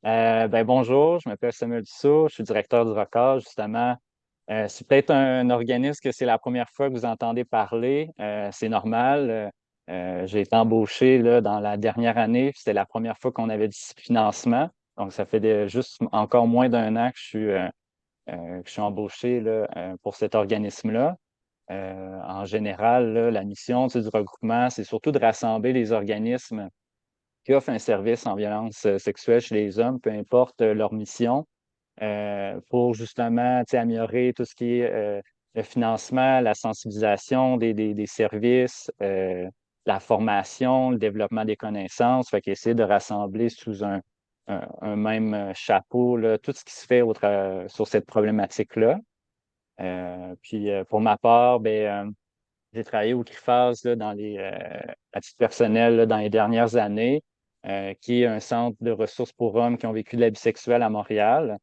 Bonjour, je m'appelle Samuel Dussault, je suis directeur du ROCA, justement. C'est peut-être un organisme que c'est la première fois que vous entendez parler. C'est normal. J'ai été embauché là, dans la dernière année, puis c'était la première fois qu'on avait du financement. Donc, ça fait juste encore moins d'un an que je suis embauché là, pour cet organisme-là. En général, là, la mission du regroupement, c'est surtout de rassembler les organismes qui offrent un service en violence sexuelle chez les hommes, peu importe leur mission, pour justement améliorer tout ce qui est le financement, la sensibilisation des services, la formation, le développement des connaissances. Fait qu'essayer de rassembler sous un même chapeau là, tout ce qui se fait sur cette problématique-là. Pour ma part, j'ai travaillé au CRIFAS là, à titre personnel là, dans les dernières années, qui est un centre de ressources pour hommes qui ont vécu de l'abus sexuel à Montréal.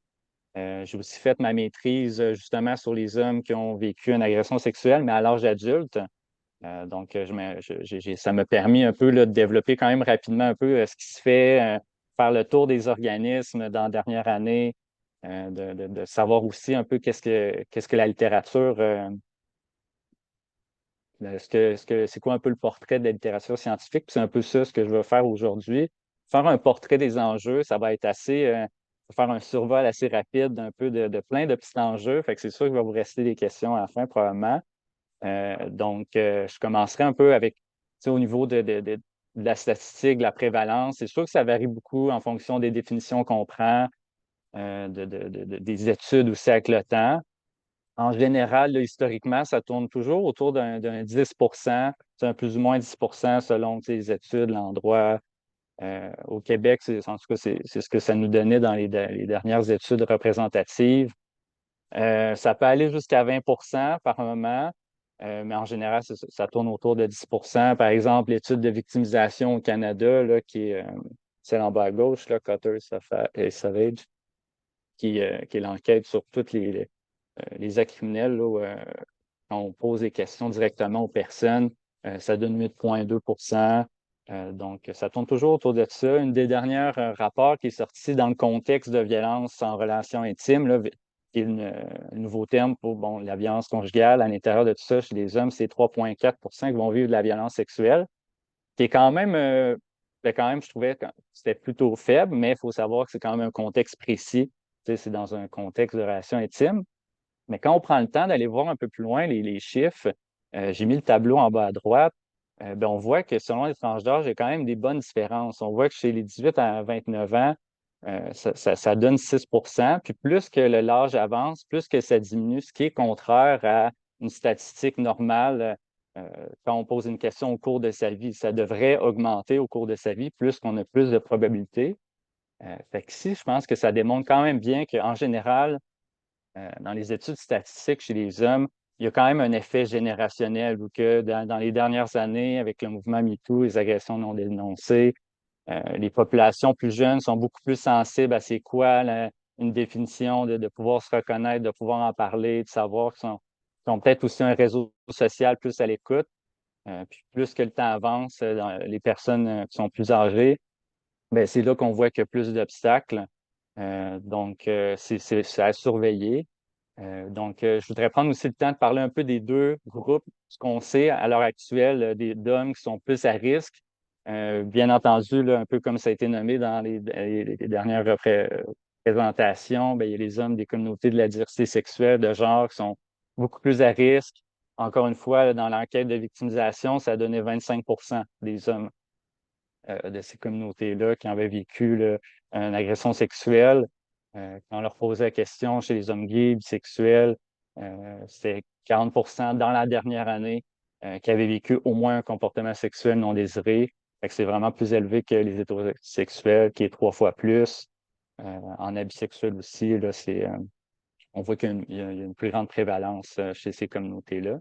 J'ai aussi fait ma maîtrise justement sur les hommes qui ont vécu une agression sexuelle, mais à l'âge adulte. Ça m'a permis un peu là, de développer quand même rapidement un peu ce qui se fait, faire le tour des organismes dans la dernière année, de savoir aussi un peu qu'est-ce que la littérature c'est quoi un peu le portrait de la littérature scientifique? Puis c'est un peu ça ce que je veux faire aujourd'hui. Faire un portrait des enjeux, ça va être faire un survol assez rapide d'un peu de plein de petits enjeux. Fait que c'est sûr qu'il va vous rester des questions à la fin, probablement. Je commencerai un peu avec, tu sais, au niveau de la statistique, de la prévalence. C'est sûr que ça varie beaucoup en fonction des définitions qu'on prend, des études aussi avec le temps. En général, là, historiquement, ça tourne toujours autour d'un 10 c'est un plus ou moins 10 selon les études, l'endroit. Au Québec, en tout cas, c'est ce que ça nous donnait dans les dernières études représentatives. Ça peut aller jusqu'à 20 par moment, mais en général, ça tourne autour de 10. Par exemple, l'étude de victimisation au Canada, là, qui est celle en bas à gauche, là, Cotter et Savage, qui est l'enquête sur toutes les actes criminels, là, quand on pose des questions directement aux personnes, ça donne 8,2. Ça tourne toujours autour de ça. Une des dernières rapports qui est sorti dans le contexte de violence en relation intime, là, qui est un nouveau terme pour bon, la violence conjugale à l'intérieur de tout ça chez les hommes, c'est 3,4 qui vont vivre de la violence sexuelle, qui est quand même, je trouvais que c'était plutôt faible, mais il faut savoir que c'est quand même un contexte précis. Tu sais, c'est dans un contexte de relation intime. Mais quand on prend le temps d'aller voir un peu plus loin les chiffres, j'ai mis le tableau en bas à droite, on voit que selon les tranches d'âge, il y a quand même des bonnes différences. On voit que chez les 18 à 29 ans, ça donne 6. Puis plus que l'âge avance, plus que ça diminue, ce qui est contraire à une statistique normale quand on pose une question au cours de sa vie. Ça devrait augmenter au cours de sa vie, plus qu'on a plus de probabilités. Fait que ici, je pense que ça démontre quand même bien qu'en général, dans les études statistiques chez les hommes, il y a quand même un effet générationnel où que dans les dernières années, avec le mouvement MeToo, les agressions non dénoncées, les populations plus jeunes sont beaucoup plus sensibles à c'est quoi une définition de pouvoir se reconnaître, de pouvoir en parler, de savoir qu'ils ont peut-être aussi un réseau social plus à l'écoute. Puis plus que le temps avance, dans les personnes qui sont plus âgées, c'est là qu'on voit qu'il y a plus d'obstacles. C'est à surveiller. Je voudrais prendre aussi le temps de parler un peu des deux groupes, ce qu'on sait à l'heure actuelle d'hommes qui sont plus à risque. Bien entendu, là, un peu comme ça a été nommé dans les dernières présentations, il y a les hommes des communautés de la diversité sexuelle de genre qui sont beaucoup plus à risque. Encore une fois, là, dans l'enquête de victimisation, ça a donné 25 des hommes de ces communautés-là qui avaient vécu là, une agression sexuelle. Quand on leur posait la question chez les hommes gays, bisexuels, c'était 40 dans la dernière année qui avaient vécu au moins un comportement sexuel non désiré. Fait que c'est vraiment plus élevé que les hétérosexuels, qui est 3 fois plus. En abus sexuels aussi, là, on voit qu'il y a une plus grande prévalence chez ces communautés-là.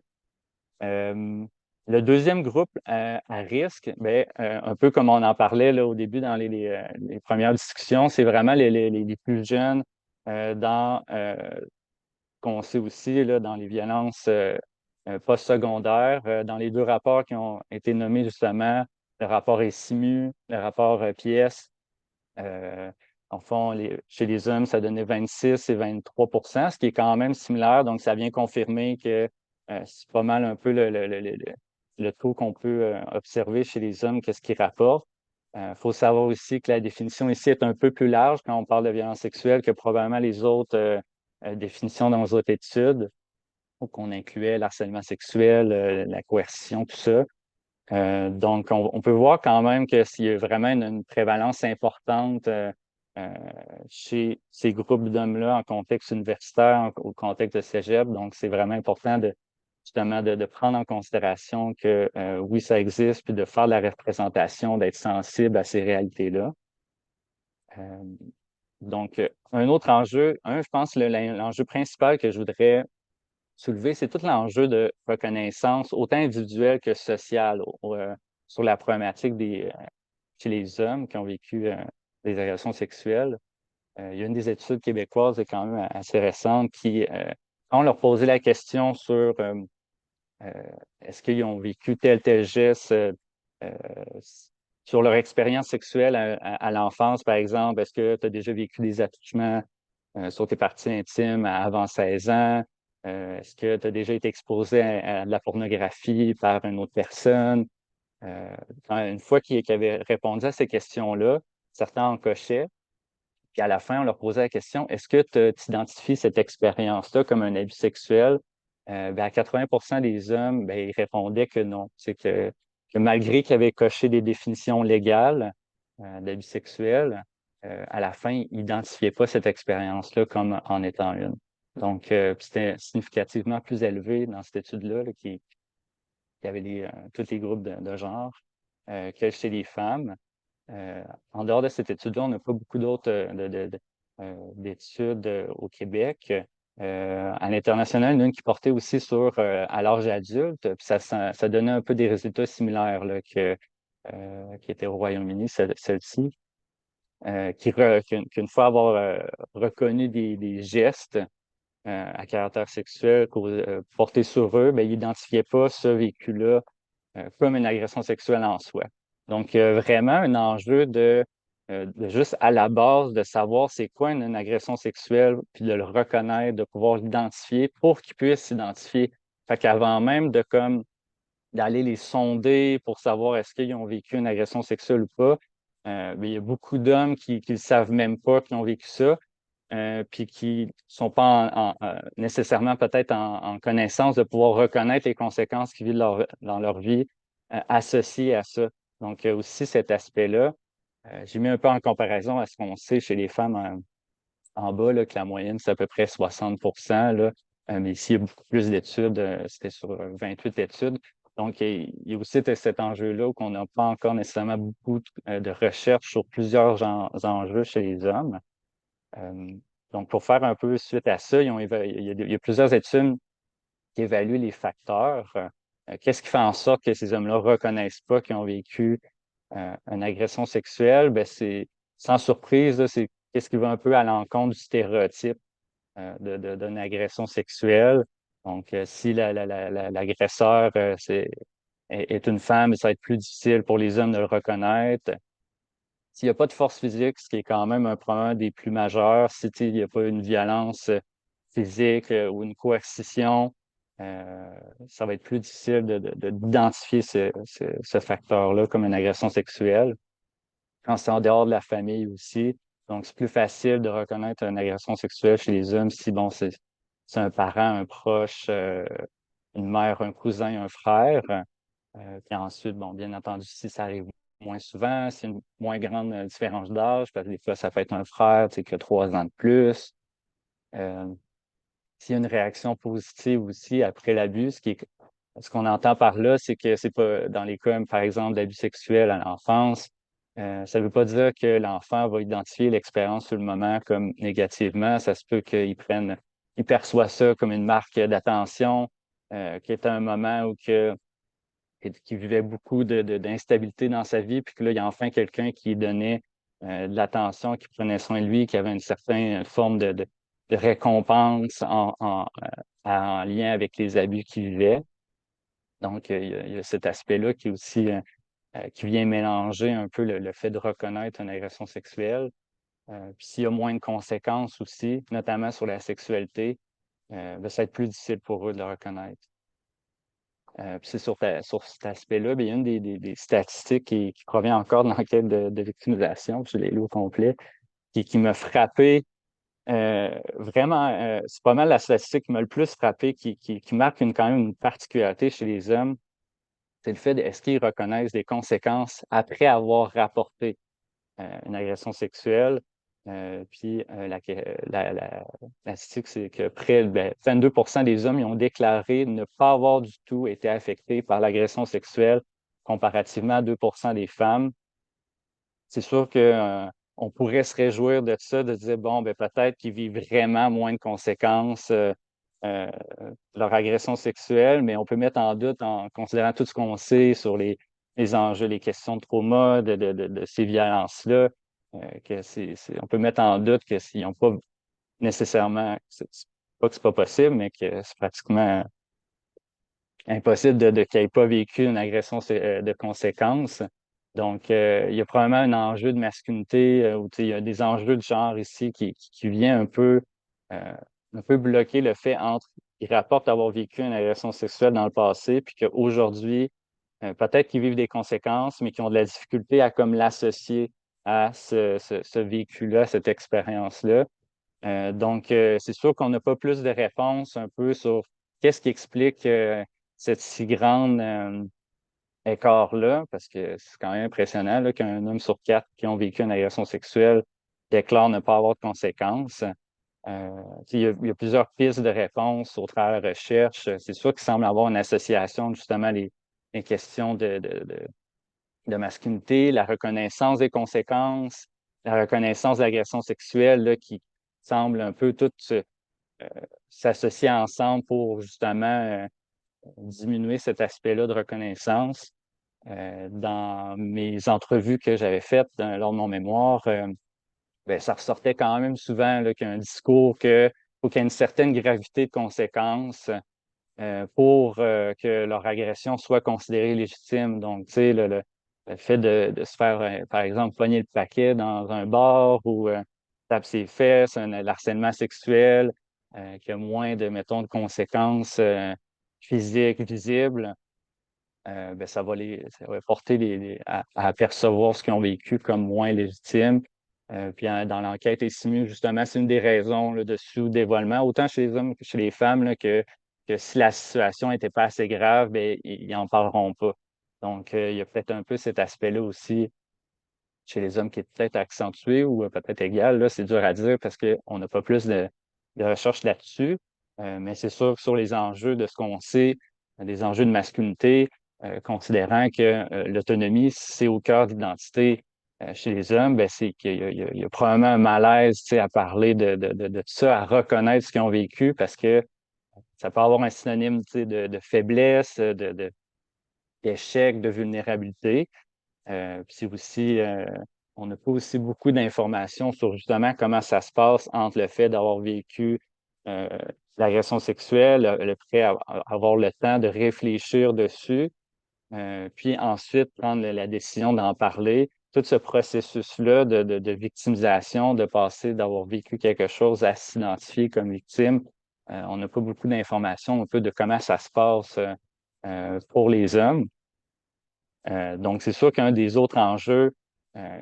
Euh, le deuxième groupe à risque, un peu comme on en parlait là, au début dans les premières discussions, c'est vraiment les plus jeunes qu'on sait aussi là, dans les violences postsecondaires. Dans les deux rapports qui ont été nommés justement, le rapport ESIMU, le rapport PIES, En fond, chez les hommes, ça donnait 26 et 23 ce qui est quand même similaire. Donc, ça vient confirmer que c'est pas mal un peu le taux qu'on peut observer chez les hommes, qu'est-ce qu'ils rapportent. Il faut savoir aussi que la définition ici est un peu plus large quand on parle de violence sexuelle que probablement les autres définitions dans les autres études, où qu'on incluait l'harcèlement sexuel, la coercition, tout ça. Donc, on peut voir quand même que s'il y a vraiment une prévalence importante euh, chez ces groupes d'hommes-là en contexte universitaire, au contexte de cégep. Donc, c'est vraiment important justement de prendre en considération que oui, ça existe, puis de faire de la représentation, d'être sensible à ces réalités-là. Euh, donc, un autre enjeu, je pense l'enjeu principal que je voudrais soulever, c'est tout l'enjeu de reconnaissance, autant individuelle que sociale, sur la problématique chez les hommes qui ont vécu des agressions sexuelles. Il y a une des études québécoises, est quand même assez récente, quand on leur posait la question sur euh, est-ce qu'ils ont vécu tel geste euh, sur leur expérience sexuelle à l'enfance, par exemple, est-ce que tu as déjà vécu des attouchements sur tes parties intimes avant 16 ans? Est-ce que tu as déjà été exposé à de la pornographie par une autre personne? Euh, une fois qu'ils avaient répondu à ces questions-là, certains en cochaient. Puis à la fin, on leur posait la question, est-ce que tu identifies cette expérience-là comme un abus sexuel? Ben, à 80 des hommes, ben, ils répondaient que non. C'est que malgré qu'ils avaient coché des définitions légales d'abus sexuels, à la fin, ils n'identifiaient pas cette expérience-là comme en étant une. Donc, c'était significativement plus élevé dans cette étude-là, qui avait tous les groupes de genre, que chez les femmes. Euh, En dehors de cette étude-là, on n'a pas beaucoup d'autres d'études au Québec. À l'international, il y en a une qui portait aussi sur à l'âge adulte, puis ça donnait un peu des résultats similaires là, qui étaient au Royaume-Uni, celle-ci, qu'une fois avoir reconnu des gestes à caractère sexuel portés sur eux, ben, ils n'identifiaient pas ce vécu-là comme une agression sexuelle en soi. Donc, vraiment un enjeu de juste à la base de savoir c'est quoi une agression sexuelle, puis de le reconnaître, de pouvoir l'identifier pour qu'ils puissent s'identifier. Fait qu'avant même de comme d'aller les sonder pour savoir est-ce qu'ils ont vécu une agression sexuelle ou pas, ben, il y a beaucoup d'hommes qui ne savent même pas qu'ils ont vécu ça, puis qui sont pas nécessairement peut-être en connaissance de pouvoir reconnaître les conséquences qu'ils vivent dans leur vie associées à ça. Donc, il y a aussi cet aspect-là. J'ai mis un peu en comparaison à ce qu'on sait chez les femmes en bas, là, que la moyenne, c'est à peu près 60 là. Mais ici, il y a beaucoup plus d'études. C'était sur 28 études. Donc, il y a aussi cet enjeu-là qu'on n'a pas encore nécessairement beaucoup de recherches sur plusieurs enjeux chez les hommes. Euh, donc, pour faire un peu suite à ça, il y a plusieurs études qui évaluent les facteurs. Qu'est-ce qui fait en sorte que ces hommes-là ne reconnaissent pas qu'ils ont vécu une agression sexuelle? Ben, c'est sans surprise, là, c'est qu'est-ce qui va un peu à l'encontre du stéréotype d'une agression sexuelle. Donc, si l'agresseur est une femme, ça va être plus difficile pour les hommes de le reconnaître. S'il n'y a pas de force physique, ce qui est quand même un problème des plus majeurs, si il n'y a pas une violence physique ou une coercition, euh, ça va être plus difficile d'identifier ce facteur-là comme une agression sexuelle. Quand c'est en dehors de la famille aussi, donc c'est plus facile de reconnaître une agression sexuelle chez les hommes si, bon, c'est un parent, un proche, une mère, un cousin, un frère. Puis ensuite, bon, bien entendu, si ça arrive moins souvent, c'est une moins grande différence d'âge, parce que des fois, ça peut être un frère, tu sais, qui a 3 ans de plus. Euh, S'il y a une réaction positive aussi après l'abus, ce qu'on entend par là, c'est que c'est pas dans les cas, par exemple, d'abus sexuels à l'enfance, ça ne veut pas dire que l'enfant va identifier l'expérience sur le moment comme négativement. Ça se peut il perçoit ça comme une marque d'attention, qui est un moment où qui vivait beaucoup d'instabilité dans sa vie, puis que là, il y a enfin quelqu'un qui donnait de l'attention, qui prenait soin de lui, qui avait une certaine forme de récompense en lien avec les abus qu'il vivait. Donc, il y a cet aspect-là qui est aussi qui vient mélanger un peu le fait de reconnaître une agression sexuelle. Puis s'il y a moins de conséquences aussi, notamment sur la sexualité, ben, ça va être plus difficile pour eux de le reconnaître. Puis c'est sur cet aspect-là, ben, il y a une des statistiques qui provient encore de l'enquête de victimisation, je l'ai lu au complet, qui m'a frappé vraiment, c'est pas mal la statistique qui m'a le plus frappé, qui marque quand même une particularité chez les hommes, c'est le fait de est-ce qu'ils reconnaissent des conséquences après avoir rapporté une agression sexuelle. Puis la statistique, c'est que près de 22 des hommes ils ont déclaré ne pas avoir du tout été affectés par l'agression sexuelle, comparativement à 2 des femmes. C'est sûr que on pourrait se réjouir de ça, de dire bon, ben peut-être qu'ils vivent vraiment moins de conséquences euh, de leur agression sexuelle, mais on peut mettre en doute en considérant tout ce qu'on sait sur les enjeux, les questions de trauma, de ces violences-là, on peut mettre en doute que s'ils n'ont pas nécessairement, c'est pas que c'est pas possible, mais que c'est pratiquement impossible qu'ils n'aient pas vécu une agression de conséquences. Donc, il y a probablement un enjeu de masculinité ou il y a des enjeux de genre ici qui vient euh, un peu bloquer le fait entre ils rapportent avoir vécu une agression sexuelle dans le passé, puis qu'aujourd'hui, peut-être qu'ils vivent des conséquences, mais qu'ils ont de la difficulté à comme l'associer à ce vécu-là, cette expérience-là. Donc, c'est sûr qu'on n'a pas plus de réponses un peu sur qu'est-ce qui explique cette si grande écart-là, parce que c'est quand même impressionnant là, qu'un homme sur quatre qui ont vécu une agression sexuelle déclare ne pas avoir de conséquences. Il y a plusieurs pistes de réponses au travers de la recherche. C'est sûr qu'il semble avoir une association, justement, les questions de masculinité, la reconnaissance des conséquences, la reconnaissance de l'agression sexuelle, là, qui semble un peu toutes s'associer ensemble pour justement diminuer cet aspect-là de reconnaissance. Dans mes entrevues que j'avais faites lors de mon mémoire, ben, ça ressortait quand même souvent là, qu'il y a un discours que faut qu'il y ait une certaine gravité de conséquences pour que leur agression soit considérée légitime. Donc, tu sais, le fait de se faire, par exemple, pogner le paquet dans un bar ou taper ses fesses, un harcèlement sexuel, qui a moins de, mettons, de conséquences physiques visibles, ben, ça va porter à apercevoir ce qu'ils ont vécu comme moins légitime. Puis dans l'enquête SIMU, justement, c'est une des raisons là, de sous-dévoilement, autant chez les hommes que chez les femmes, là, que si la situation n'était pas assez grave, ben, ils n'en parleront pas. Donc, il y a peut-être un peu cet aspect-là aussi chez les hommes qui est peut-être accentué ou peut-être égal. Là, c'est dur à dire parce qu'on n'a pas plus de recherches là-dessus. Mais c'est sûr que sur les enjeux de ce qu'on sait, des enjeux de masculinité, considérant que l'autonomie, c'est au cœur de l'identité chez les hommes, ben, c'est qu'il y a probablement un malaise, tu sais, à parler de ça, à reconnaître ce qu'ils ont vécu parce que ça peut avoir un synonyme, tu sais, de faiblesse, d'échec, de vulnérabilité. Puis c'est aussi, on n'a pas aussi beaucoup d'informations sur justement comment ça se passe entre le fait d'avoir vécu euh, l'agression sexuelle, le fait avoir le temps de réfléchir dessus, puis ensuite prendre la décision d'en parler. Tout ce processus-là de victimisation, de passer d'avoir vécu quelque chose à s'identifier comme victime, on n'a pas beaucoup d'informations un peu de comment ça se passe pour les hommes. Donc, c'est sûr qu'un des autres enjeux,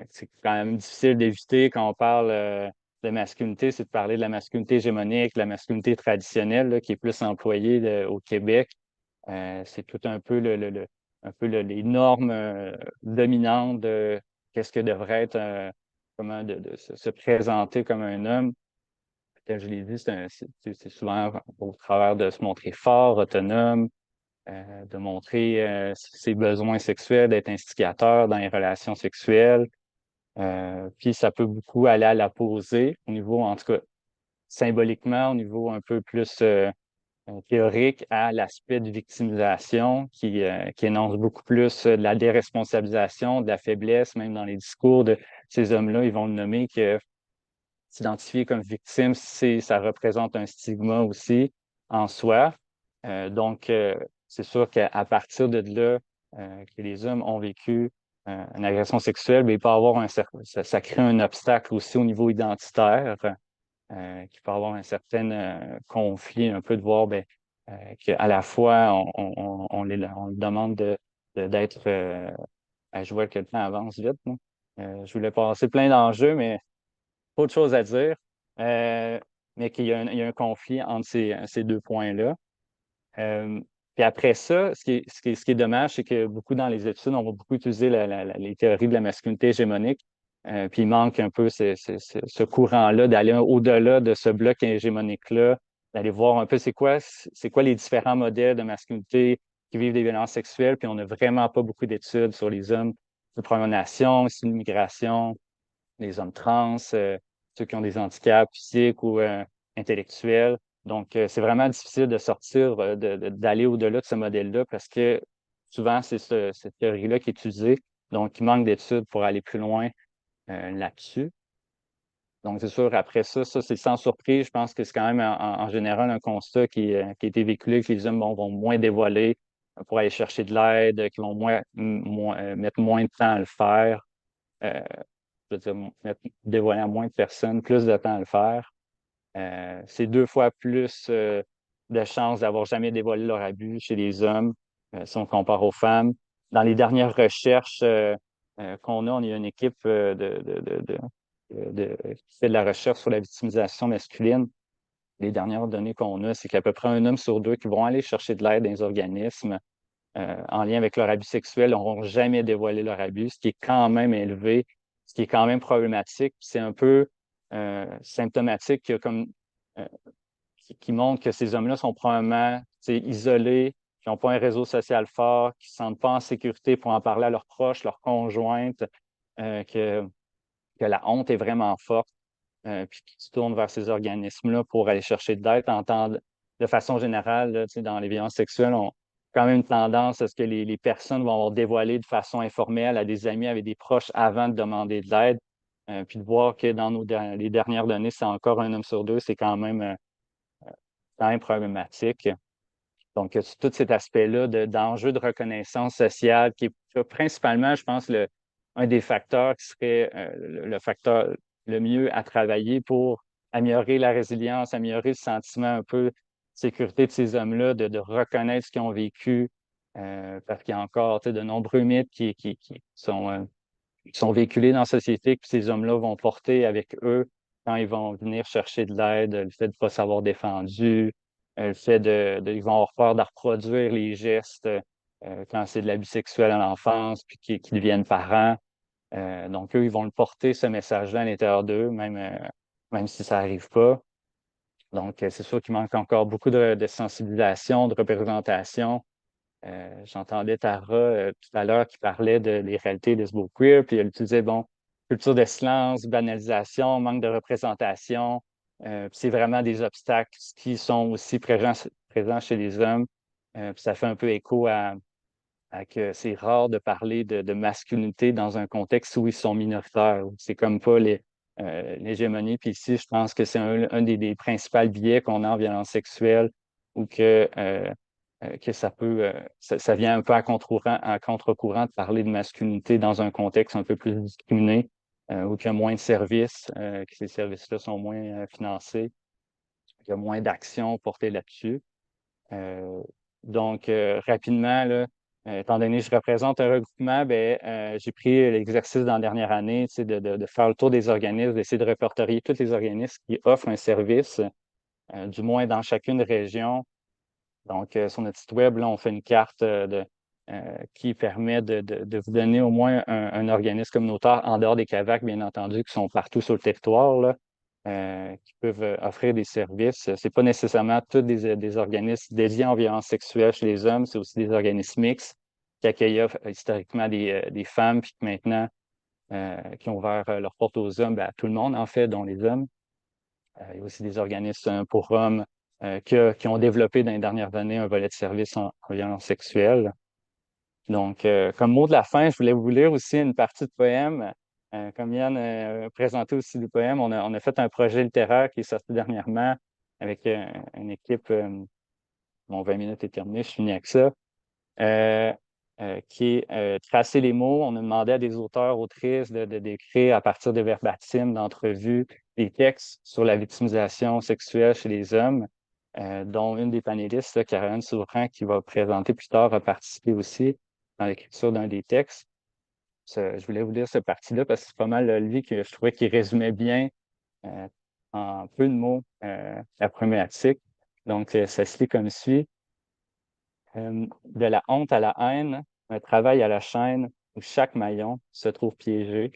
c'est quand même difficile d'éviter quand on parle de masculinité, c'est de parler de la masculinité hégémonique, la masculinité traditionnelle, là, qui est plus employée au Québec. C'est tout un peu les normes dominantes de qu'est-ce que devrait être, comment de se présenter comme un homme. Comme je l'ai dit, c'est souvent au travers de se montrer fort, autonome, de montrer ses besoins sexuels, d'être instigateur dans les relations sexuelles. Puis ça peut beaucoup aller à l'opposé, au niveau, en tout cas, symboliquement, au niveau un peu plus théorique, à l'aspect de victimisation qui énonce beaucoup plus de la déresponsabilisation, de la faiblesse, même dans les discours de ces hommes-là, ils vont le nommer que s'identifier comme victime, ça représente un stigma aussi en soi. Donc, c'est sûr qu'à partir de là, que les hommes ont vécu une agression sexuelle, ben, il peut avoir ça crée un obstacle aussi au niveau identitaire, qui peut avoir un certain conflit, un peu de voir ben, qu'à la fois, on le demande d'être. Je vois que le temps avance vite, là. Je voulais passer plein d'enjeux, mais pas de choses à dire. Euh, mais il y a un conflit entre ces deux points-là. Euh, Puis après ça, ce qui est dommage, c'est que beaucoup dans les études, on va beaucoup utiliser les théories de la masculinité hégémonique. Puis il manque un peu ce courant-là, d'aller au-delà de ce bloc hégémonique-là, d'aller voir un peu c'est quoi les différents modèles de masculinité qui vivent des violences sexuelles. Puis on n'a vraiment pas beaucoup d'études sur les hommes de Première Nation, sur l'immigration, les hommes trans, ceux qui ont des handicaps physiques ou intellectuels. Donc, c'est vraiment difficile de sortir, d'aller au-delà de ce modèle-là parce que souvent, c'est cette théorie-là qui est utilisée. Donc, il manque d'études pour aller plus loin là-dessus. Donc, c'est sûr, après ça, c'est sans surprise. Je pense que c'est quand même en général un constat qui a été véhiculé, que les hommes vont moins dévoiler pour aller chercher de l'aide, qui vont mettre moins de temps à le faire. Euh, je veux dire, dévoiler à moins de personnes, plus de temps à le faire. C'est 2 fois plus de chances d'avoir jamais dévoilé leur abus chez les hommes, si on compare aux femmes. Dans les dernières recherches qu'on a, on a une équipe qui fait de la recherche sur la victimisation masculine. Les dernières données qu'on a, c'est qu'à peu près un homme sur deux qui vont aller chercher de l'aide dans les organismes en lien avec leur abus sexuel n'auront jamais dévoilé leur abus, ce qui est quand même élevé, ce qui est quand même problématique. C'est un peu symptomatique euh, qui montre que ces hommes-là sont probablement isolés, qui n'ont pas un réseau social fort, qui ne se sentent pas en sécurité pour en parler à leurs proches, leurs conjointes, euh, que, que la honte est vraiment forte, puis qui se tournent vers ces organismes-là pour aller chercher de l'aide. De façon générale, là, dans les violences sexuelles, on a quand même une tendance à ce que les personnes vont dévoiler de façon informelle à des amis, avec des proches avant de demander de l'aide. Puis de voir que dans les dernières données, c'est encore un homme sur deux, c'est quand même problématique. Donc, tout cet aspect-là d'enjeu de reconnaissance sociale, qui est principalement, je pense, un des facteurs qui serait le facteur le mieux à travailler pour améliorer la résilience, améliorer le sentiment un peu de sécurité de ces hommes-là, de reconnaître ce qu'ils ont vécu, parce qu'il y a encore de nombreux mythes qui sont véhiculés dans la société, que ces hommes-là vont porter avec eux quand ils vont venir chercher de l'aide, le fait de ne pas s'avoir défendu, le fait ils vont avoir peur de reproduire les gestes quand c'est de l'abus sexuel à l'enfance, puis qu'ils deviennent parents. Donc, eux, ils vont le porter, ce message-là, à l'intérieur d'eux, même si ça n'arrive pas. Donc, c'est sûr qu'il manque encore beaucoup de sensibilisation, de représentation. J'entendais Tara tout à l'heure qui parlait des réalités lesbo-queer, puis elle utilisait, bon, culture de silence, banalisation, manque de représentation. Puis c'est vraiment des obstacles qui sont aussi présents chez les hommes. Puis ça fait un peu écho à que c'est rare de parler de masculinité dans un contexte où ils sont minoritaires. C'est comme pas l'hégémonie. Puis ici, je pense que c'est un des principaux biais qu'on a en violence sexuelle, ou que ça vient un peu à contre-courant de parler de masculinité dans un contexte un peu plus discriminé, où il y a moins de services, que ces services-là sont moins financés, qu'il y a moins d'actions portées là-dessus. Euh, donc, rapidement, là, étant donné que je représente un regroupement, ben, j'ai pris l'exercice dans la dernière année, tu sais, de faire le tour des organismes, d'essayer de répertorier tous les organismes qui offrent un service, du moins dans chacune région. Donc, sur notre site web, là, on fait une carte qui permet de vous donner au moins un organisme communautaire en dehors des CAVAC, bien entendu, qui sont partout sur le territoire, là, qui peuvent offrir des services. C'est pas nécessairement tous des organismes dédiés en violence sexuelle chez les hommes, c'est aussi des organismes mixtes qui accueillent historiquement des femmes, puis que maintenant, qui ont ouvert leurs portes aux hommes, ben, à tout le monde, en fait, dont les hommes. Il y a aussi des organismes pour hommes qui ont développé dans les dernières années un volet de service en violence sexuelle. Donc, comme mot de la fin, je voulais vous lire aussi une partie de poème. Comme Yann présentait aussi du poème, on a fait un projet littéraire qui est sorti dernièrement avec une équipe. Bon, 20 minutes est terminé, je finis avec ça. qui est tracer les mots. On a demandé à des auteurs, autrices d'écrire à partir de verbatim, d'entrevues, des textes sur la victimisation sexuelle chez les hommes, dont une des panélistes, là, Caroline Souverain, qui va présenter plus tard, a participé aussi dans l'écriture d'un des textes. Je voulais vous lire ce parti-là parce que c'est pas mal lui que je trouvais qu'il résumait bien euh, en peu de mots la problématique. Donc, ça se lit comme suit. De la honte à la haine, un travail à la chaîne où chaque maillon se trouve piégé,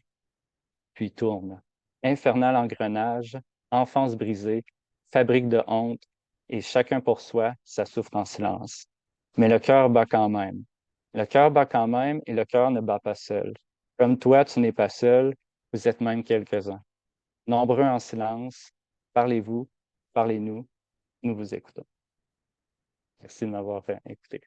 puis tourne. Infernal engrenage, enfance brisée, fabrique de honte, et chacun pour soi, ça souffre en silence. Mais le cœur bat quand même. Le cœur bat quand même et le cœur ne bat pas seul. Comme toi, tu n'es pas seul, vous êtes même quelques-uns. Nombreux en silence, parlez-vous, parlez-nous, nous vous écoutons. Merci de m'avoir écouté.